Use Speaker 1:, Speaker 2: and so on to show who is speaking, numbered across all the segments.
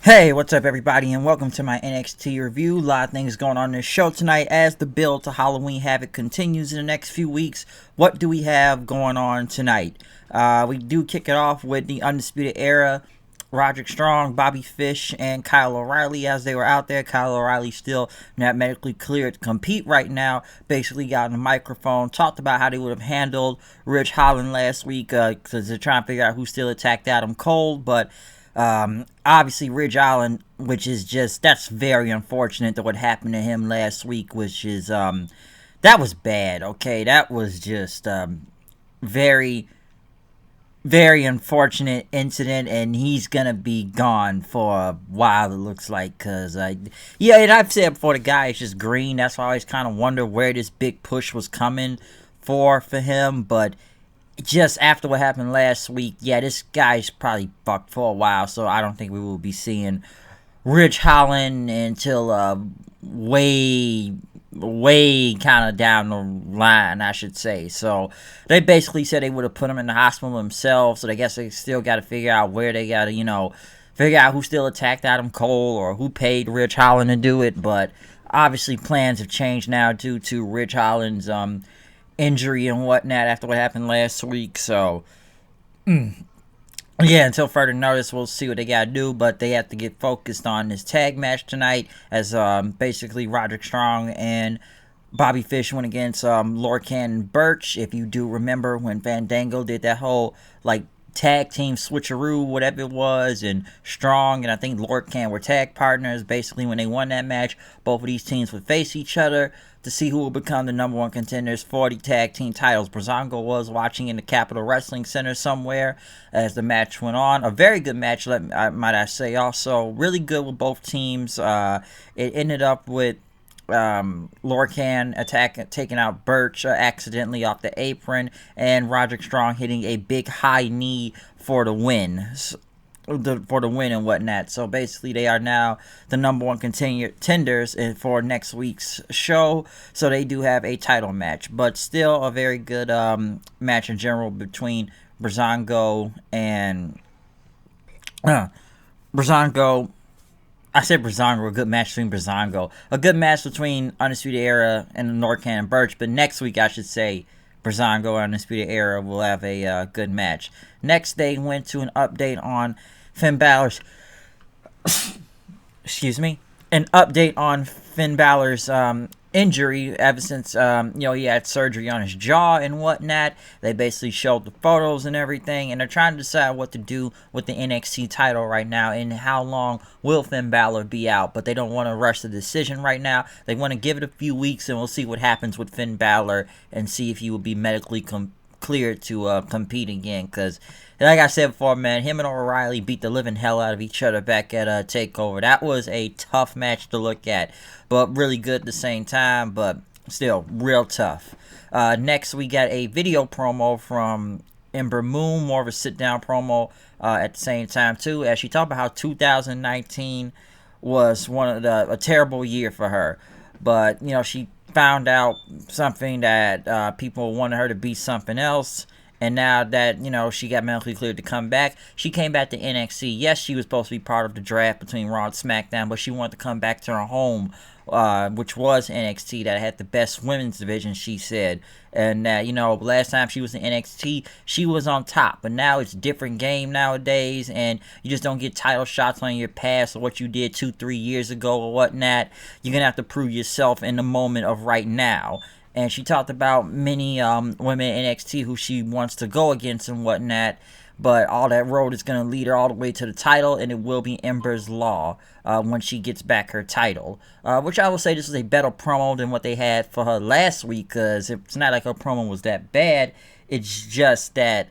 Speaker 1: Hey, what's up everybody, and welcome to my NXT review. A lot of things going on in this show tonight as the build to Halloween Havoc continues in the next few weeks. What do we have going on tonight? We do kick it off with the Undisputed Era, Roderick Strong, Bobby Fish, and Kyle O'Reilly as they were out there. Kyle O'Reilly still not medically cleared to compete right now. Basically got on the microphone, talked about how they would have handled Ridge Holland last week because they're trying to figure out who still attacked Adam Cole, but obviously Ridge Holland, which is that's very unfortunate that what happened to him last week, which is, that was bad, okay? That was just, very, very unfortunate incident, and he's gonna be gone for a while, it looks like, because, yeah, and I've said before, the guy is just green. That's why I always kind of wonder where this big push was coming for him, but just after what happened last week, yeah, this guy's probably fucked for a while, so I don't think we will be seeing Ridge Holland until way kind of down the line, I should say. So they basically said they would have put him in the hospital themselves, so I guess they still got to figure out where they got to, figure out who still attacked Adam Cole or who paid Ridge Holland to do it, but obviously plans have changed now due to Ridge Holland's, injury and whatnot after what happened last week. So yeah, until further notice, we'll see what they gotta do, but they have to get focused on this tag match tonight as basically Roderick Strong and Bobby Fish went against Lorcan and Birch. If you do remember when Fandango did that whole tag team switcheroo, whatever it was, and Strong and I think Lorcan were tag partners. Basically, when they won that match, both of these teams would face each other to see who will become the number one contenders for the tag team titles. Brazongo was watching in the Capitol Wrestling Center somewhere as the match went on. A very good match, might I say. Also, really good with both teams. It ended up with Lorcan taking out Birch accidentally off the apron, and Roderick Strong hitting a big high knee for the win. For the win and whatnot. So basically they are now the number one contenders for next week's show, so they do have a title match, but still a very good match in general between Brazongo and Brazongo. I said Brazongo, a good match between Brazongo. A good match between Undisputed Era and Lorcan and Birch, but next week I should say Brazongo and Undisputed Era will have a good match. Next, they went to an update on Finn Balor's excuse me, an update on Finn Balor's injury ever since he had surgery on his jaw and whatnot. They basically showed the photos and everything, and they're trying to decide what to do with the NXT title right now and how long will Finn Balor be out, but they don't want to rush the decision right now. They want to give it a few weeks, and we'll see what happens with Finn Balor and see if he will be medically cleared to compete again, because like I said before, man, him and O'Reilly beat the living hell out of each other back at TakeOver. That was a tough match to look at, but really good at the same time, but still real tough. Next, we got a video promo from Ember Moon, more of a sit-down promo at the same time, too, as she talked about how 2019 was a terrible year for her, but, she found out something that people wanted her to be something else. And now that, she got medically cleared to come back, she came back to NXT. Yes, she was supposed to be part of the draft between Raw and SmackDown, but she wanted to come back to her home, which was NXT, that had the best women's division, she said. And, last time she was in NXT, she was on top. But now it's a different game nowadays, and you just don't get title shots on your past or what you did 2-3 years ago or whatnot. You're going to have to prove yourself in the moment of right now. And she talked about many women in NXT who she wants to go against and whatnot. But all that road is going to lead her all the way to the title, and it will be Ember's Law when she gets back her title. Which I will say this is a better promo than what they had for her last week, because it's not like her promo was that bad. It's just that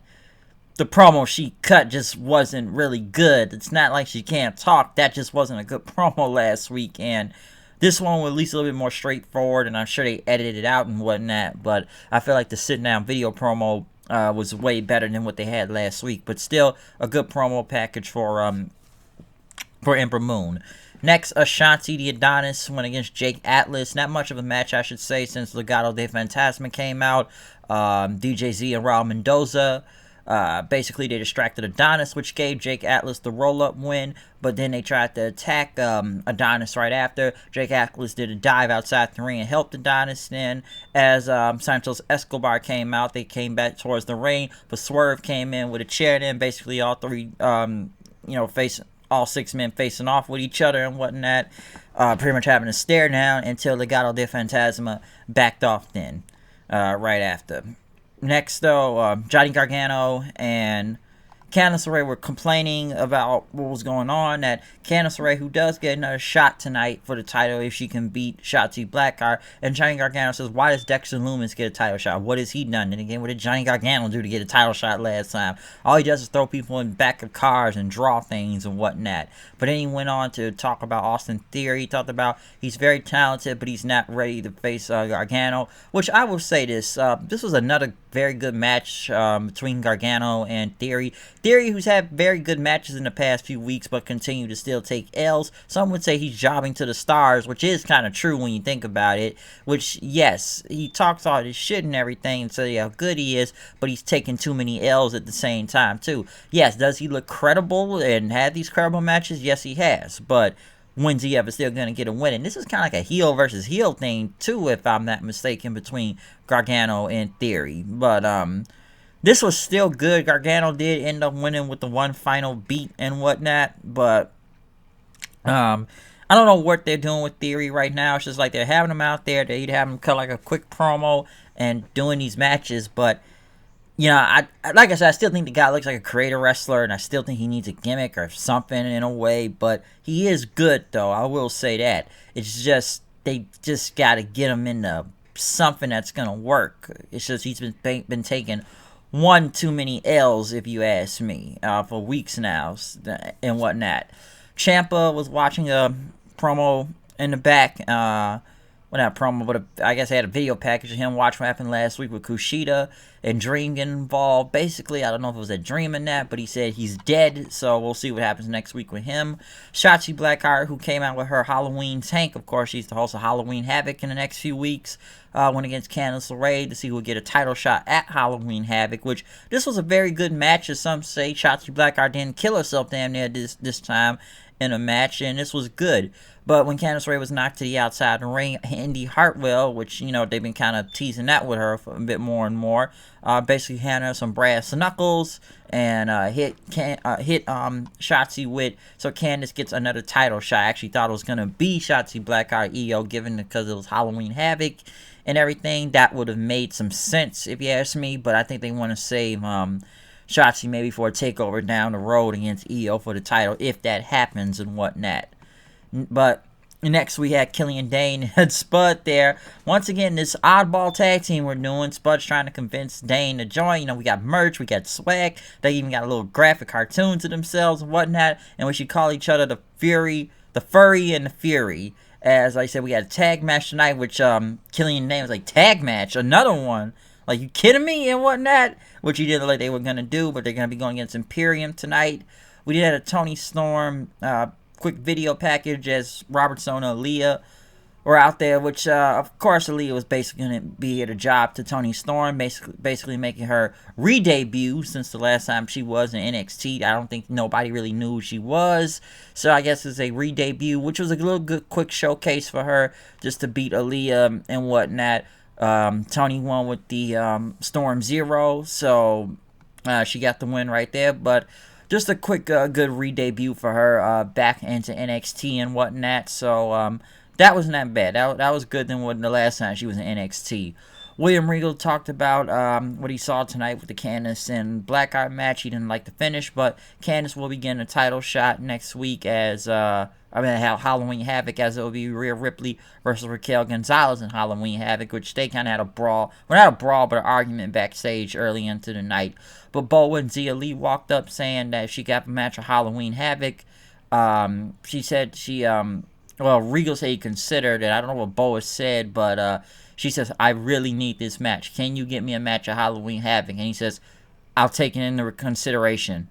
Speaker 1: the promo she cut just wasn't really good. It's not like she can't talk. That just wasn't a good promo last week, and this one was at least a little bit more straightforward, and I'm sure they edited it out and whatnot, but I feel like the sit-down video promo was way better than what they had last week, but still a good promo package for Ember Moon. Next, Ashanti the Adonis went against Jake Atlas. Not much of a match, I should say, since Legado de Fantasma came out. DJZ and Raul Mendoza Basically, they distracted Adonis, which gave Jake Atlas the roll-up win, but then they tried to attack Adonis right after. Jake Atlas did a dive outside the ring and helped Adonis. Then, as Santos Escobar came out, they came back towards the ring, but Swerve came in with a chair. Then, basically, all three, facing all 6 men facing off with each other and whatnot, pretty much having a stare down until Legado del Fantasma backed off. Then, right after. Next, though, Johnny Gargano and Candice LeRae were complaining about what was going on. That Candice LeRae, who does get another shot tonight for the title if she can beat Shotzi Blackheart, and Johnny Gargano says, why does Dexter Lumis get a title shot? What has he done? And again, what did Johnny Gargano do to get a title shot last time? All he does is throw people in the back of cars and draw things and whatnot. But then he went on to talk about Austin Theory. He talked about he's very talented, but he's not ready to face Gargano, which I will say this. This was another very good match between Gargano and Theory. Theory, who's had very good matches in the past few weeks, but continue to still take L's. Some would say he's jobbing to the stars, which is kind of true when you think about it. Which, yes, he talks all this shit and everything and says how good he is, but he's taking too many L's at the same time, too. Yes, does he look credible and have these credible matches? Yes, he has. But when's he ever still going to get a win? And this is kind of like a heel versus heel thing, too, if I'm not mistaken, between Gargano and Theory. But, this was still good. Gargano did end up winning with the one final beat and whatnot. But I don't know what they're doing with Theory right now. It's just like they're having him out there. They'd have him cut like a quick promo and doing these matches. But, I like I said, I still think the guy looks like a creator wrestler. And I still think he needs a gimmick or something in a way. But he is good, though. I will say that. It's just, they just got to get him into something that's going to work. It's just he's been taking one too many L's, if you ask me, for weeks now and whatnot. Ciampa was watching a promo in the back. Well, not a promo, but I guess I had a video package of him watching what happened last week with Kushida and Dream getting involved. Basically, I don't know if it was a dream in that, but he said he's dead, so we'll see what happens next week with him. Shotzi Blackheart, who came out with her Halloween tank. Of course, she's the host of Halloween Havoc in the next few weeks. Went against Candice LeRae to see who would get a title shot at Halloween Havoc, which this was a very good match, as some say. Shotzi Blackheart didn't kill herself damn near this time in a match, and this was good. But when Candice LeRae was knocked to the outside of the ring, Indy Hartwell, which, they've been kind of teasing that with her for a bit more and more, basically handed her some brass knuckles and hit Shotzi with, so Candice gets another title shot. I actually thought it was going to be Shotzi Blackheart EO, given because it was Halloween Havoc and everything. That would have made some sense if you ask me, but I think they want to save Shotzi maybe for a takeover down the road against EO for the title, if that happens and whatnot. But next we had Killian Dane and Spud there. Once again, this oddball tag team we're doing. Spud's trying to convince Dane to join. We got merch, we got swag. They even got a little graphic cartoons of themselves and whatnot. And we should call each other the Furry and the Fury. As I said, we got a tag match tonight, which Killian Dane was like, tag match? Another one? Like, you kidding me? And whatnot? Which he didn't like they were going to do, but they're going to be going against Imperium tonight. We did have a Tony Storm quick video package as Robert Sona and Aaliyah were out there, which of course Aaliyah was basically going to be at a job to Tony Storm, basically making her re-debut since the last time she was in NXT. I don't think nobody really knew who she was, so I guess it's a re-debut, which was a little good quick showcase for her just to beat Aaliyah and whatnot. Tony won with the Storm Zero, so she got the win right there, but just a quick, good re-debut for her back into NXT and whatnot. So that wasn't that bad. That was good than what the last time she was in NXT. William Regal talked about what he saw tonight with the Candice and Blackheart match. He didn't like the finish, but Candice will be getting a title shot next week as Halloween Havoc, as it will be Rhea Ripley versus Raquel Gonzalez in Halloween Havoc, which they kind of had a brawl. Well, not a brawl, but an argument backstage early into the night. But Boa and Zia Lee walked up saying that she got a match of Halloween Havoc. She said Regal said he considered it. I don't know what Boa said, but she says, I really need this match. Can you get me a match of Halloween Havoc? And he says, I'll take it into consideration.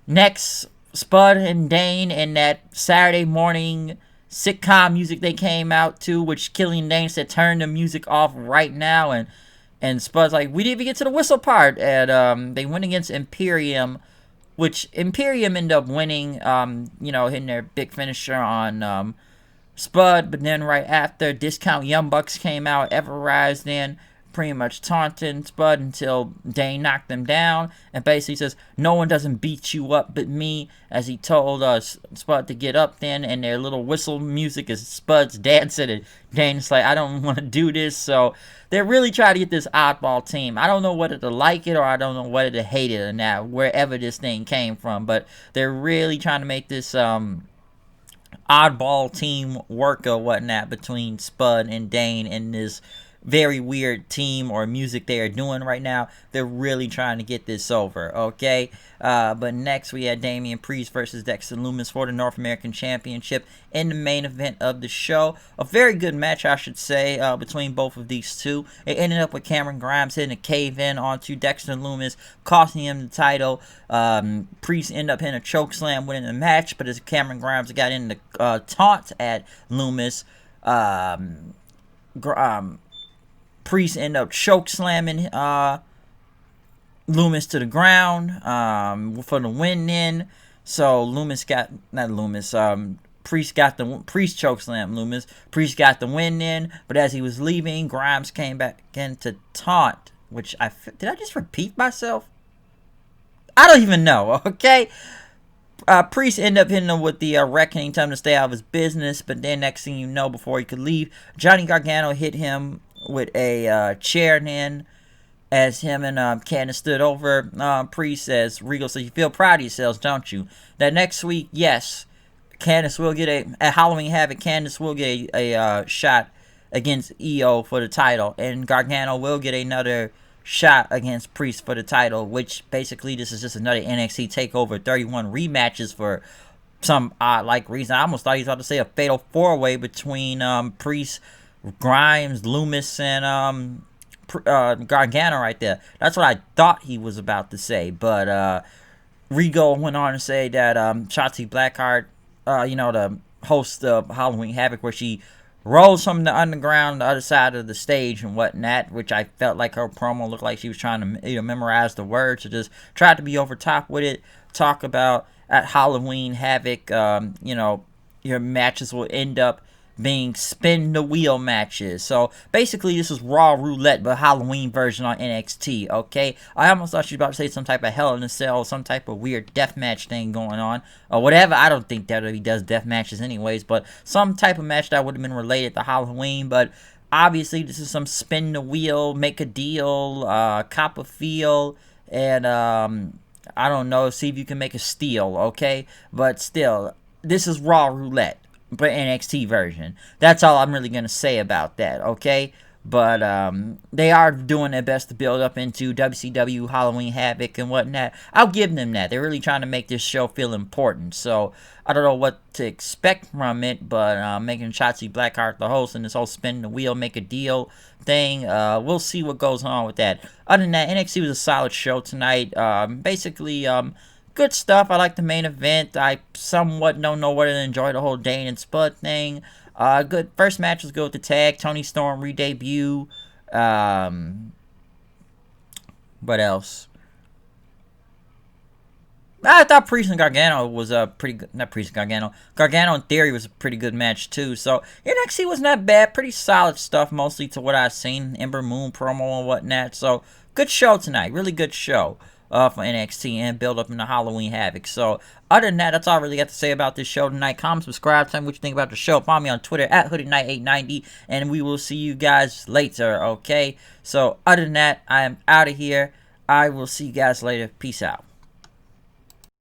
Speaker 1: Next, Spud and Dane and that Saturday morning sitcom music they came out to, which Killian Dane said, turn the music off right now. And And Spud's like, we didn't even get to the whistle part. And they went against Imperium, which Imperium ended up winning, hitting their big finisher on Spud. But then right after, Discount Young Bucks came out, Everrise then pretty much taunting Spud until Dane knocked them down and basically says, no one doesn't beat you up but me, as he told Spud to get up then, and their little whistle music is Spud's dancing, and Dane's like, I don't want to do this. So they're really trying to get this oddball team. I don't know whether to like it or I don't know whether to hate it or not, wherever this thing came from, but they're really trying to make this oddball team work or whatnot between Spud and Dane and this very weird team or music they are doing right now. They're really trying to get this over, okay? But next we had Damian Priest versus Dexter Lumis for the North American Championship in the main event of the show. A very good match, I should say, between both of these two. It ended up with Cameron Grimes hitting a cave-in onto Dexter Lumis, costing him the title. Priest ended up hitting a chokeslam, winning the match, but as Cameron Grimes got in the taunt at Lumis, Priest ended up choke slamming Lumis to the ground for the win then. So Priest choke slammed Lumis. Priest got the win then, but as he was leaving, Grimes came back again to taunt, which did I just repeat myself? I don't even know, okay? Priest ended up hitting him with the reckoning, telling him to stay out of his business, but then next thing you know, before he could leave, Johnny Gargano hit him with a chair then, as him and Candice stood over Priest. As Regal says, you feel proud of yourselves, don't you? That next week, yes, Candice will get at Halloween Havoc, Candice will get a shot against EO for the title, and Gargano will get another shot against Priest for the title, which basically this is just another NXT TakeOver 31 rematches for some odd reason. I almost thought he was about to say a fatal 4-way between Priest, Grimes, Lumis, and Gargano right there. That's what I thought he was about to say. But Regal went on to say that Shotzi Blackheart, the host of Halloween Havoc, where she rolls from the underground, the other side of the stage and whatnot, which I felt like her promo looked like she was trying to memorize the words, or just tried to be over top with it. Talk about at Halloween Havoc, your matches will end up being spin the wheel matches. So basically this is Raw Roulette, but Halloween version on NXT, okay? I almost thought she was about to say some type of Hell in a Cell, some type of weird deathmatch thing going on, or whatever. I don't think WWE does death matches anyways, but some type of match that would have been related to Halloween. But obviously this is some spin the wheel, make a deal, cop a feel, and I don't know, see if you can make a steal, okay? But still, this is Raw Roulette, but NXT version. That's all I'm really going to say about that, okay? But they are doing their best to build up into WCW Halloween Havoc and whatnot. I'll give them that. They're really trying to make this show feel important. So I don't know what to expect from it, but making Shotzi Blackheart the host and this whole spin the wheel, make a deal thing, we'll see what goes on with that. Other than that, NXT was a solid show tonight. Basically, good stuff. I like the main event. I somewhat don't know whether to enjoy the whole Dane and Spud thing. Good. First match was good with the tag. Tony Storm re-debut. What else? I thought Priest and Gargano was a pretty good. Not Priest and Gargano. Gargano in Theory was a pretty good match too. So NXT wasn't that bad. Pretty solid stuff, mostly to what I've seen. Ember Moon promo and whatnot. So good show tonight. Really good show for NXT and build up into Halloween Havoc. So other than that, that's all I really got to say about this show tonight. Comment, subscribe, tell me what you think about the show. Follow me on Twitter at HoodedKnight890, and we will see you guys later, okay? So other than that, I am out of here. I will see you guys later. Peace out.